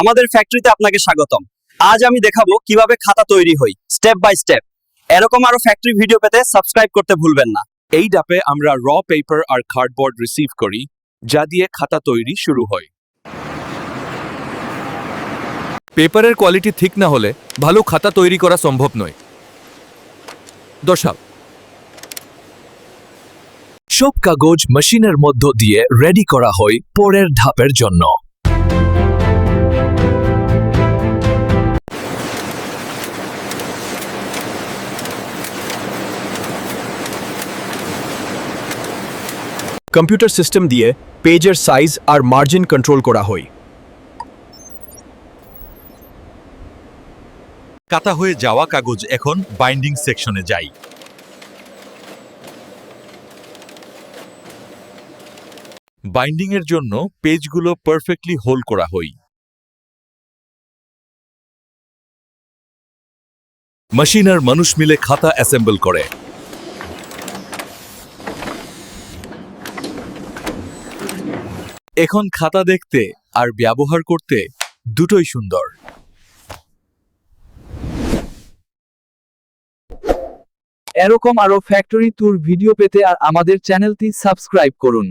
আমাদের ফ্যাক্টরিতে আপনাকে স্বাগতম। আজ আমি দেখাবো কিভাবে খাতা তৈরি হয় স্টেপ বাই স্টেপ। এরকম আরো ফ্যাক্টরি ভিডিও পেতে সাবস্ক্রাইব করতে ভুলবেন না। এই ধাপে আমরা র পেপার আর কার্ডবোর্ড রিসিভ করি, যা দিয়ে খাতা তৈরি শুরু হয়। পেপারের কোয়ালিটি ঠিক না হলে ভালো খাতা তৈরি করা সম্ভব নয়। দশাল সব কাগজ মেশিনের মধ্য দিয়ে রেডি করা হয় পরের ধাপের জন্য। কম্পিউটার সিস্টেম দিয়ে পেজের সাইজ আর মার্জিন কন্ট্রোল করা হয়। কাটা হয়ে যাওয়া কাগজ এখন বাইন্ডিং সেকশনে যায়। বাইন্ডিং এর জন্য পেজগুলো পারফেক্টলি হোল করা হয়। মেশিন আর মানুষ মিলে খাতা অ্যাসেম্বল করে। এখন খাতা দেখতে আর ব্যবহার করতে দুটোই সুন্দর। এরকম আরো ফ্যাক্টরি ট্যুর ভিডিও পেতে আর আমাদের চ্যানেলটি সাবস্ক্রাইব করুন।